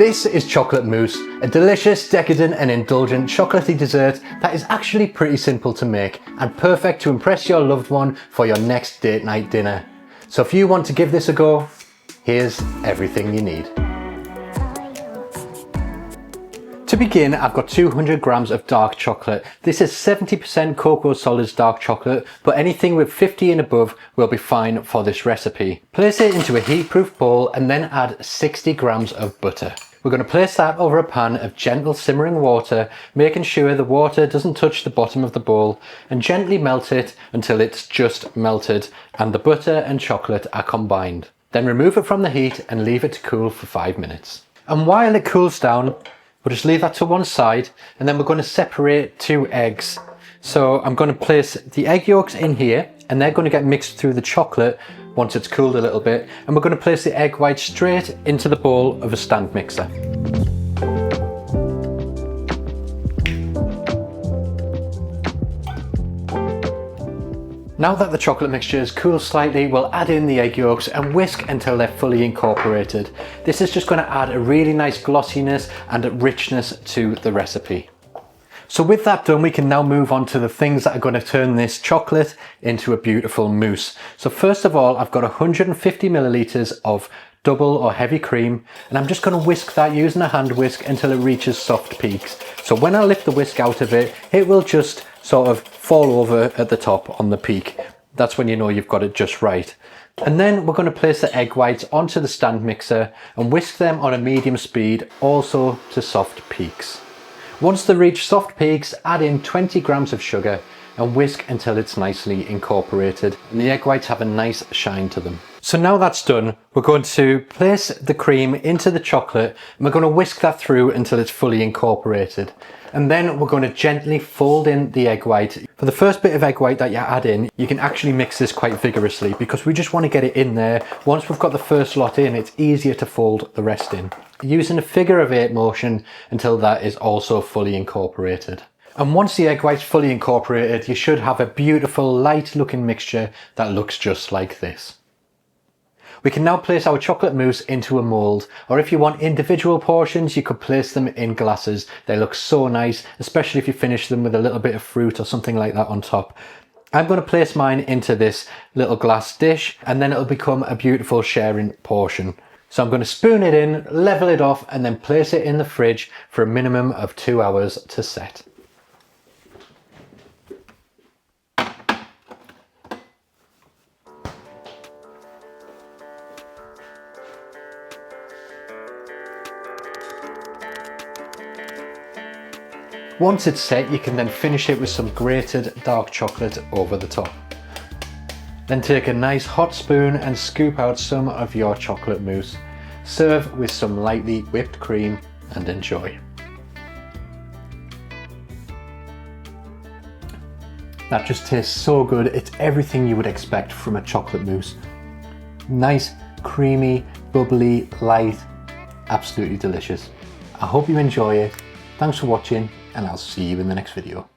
This is chocolate mousse, a delicious, decadent and indulgent chocolatey dessert that is actually pretty simple to make and perfect to impress your loved one for your next date night dinner. So if you want to give this a go, here's everything you need. To begin, I've got 200 grams of dark chocolate. This is 70% cocoa solids dark chocolate, but anything with 50 and above will be fine for this recipe. Place it into a heat-proof bowl and then add 60 grams of butter. We're going to place that over a pan of gentle simmering water, making sure the water doesn't touch the bottom of the bowl, and gently melt it until it's just melted and the butter and chocolate are combined. Then remove it from the heat and leave it to cool for 5 minutes. And while it cools down, we'll just leave that to one side, and then we're going to separate 2 eggs. So I'm going to place the egg yolks in here, and they're going to get mixed through the chocolate once it's cooled a little bit, and we're going to place the egg whites straight into the bowl of a stand mixer. Now that the chocolate mixture is cooled slightly, we'll add in the egg yolks and whisk until they're fully incorporated. This is just going to add a really nice glossiness and richness to the recipe. So with that done, we can now move on to the things that are going to turn this chocolate into a beautiful mousse. So first of all, I've got 150 milliliters of double or heavy cream, and I'm just going to whisk that using a hand whisk until it reaches soft peaks. So when I lift the whisk out of it, it will just sort of fall over at the top on the peak. That's when you know you've got it just right. And then we're going to place the egg whites onto the stand mixer and whisk them on a medium speed, also to soft peaks. Once they reach soft peaks, add in 20 grams of sugar and whisk until it's nicely incorporated and the egg whites have a nice shine to them. So now that's done, we're going to place the cream into the chocolate and we're going to whisk that through until it's fully incorporated. And then we're going to gently fold in the egg white. For the first bit of egg white that you add in, you can actually mix this quite vigorously because we just want to get it in there. Once we've got the first lot in, it's easier to fold the rest in, using a figure of 8 motion until that is also fully incorporated. And once the egg white's fully incorporated, you should have a beautiful light looking mixture that looks just like this. We can now place our chocolate mousse into a mould, or if you want individual portions, you could place them in glasses. They look so nice, especially if you finish them with a little bit of fruit or something like that on top. I'm going to place mine into this little glass dish, and then it'll become a beautiful sharing portion. So I'm going to spoon it in, level it off, and then place it in the fridge for a minimum of 2 hours to set. Once it's set, you can then finish it with some grated dark chocolate over the top. Then take a nice hot spoon and scoop out some of your chocolate mousse. Serve with some lightly whipped cream and enjoy. That just tastes so good. It's everything you would expect from a chocolate mousse. Nice, creamy, bubbly, light, absolutely delicious. I hope you enjoy it. Thanks for watching, and I'll see you in the next video.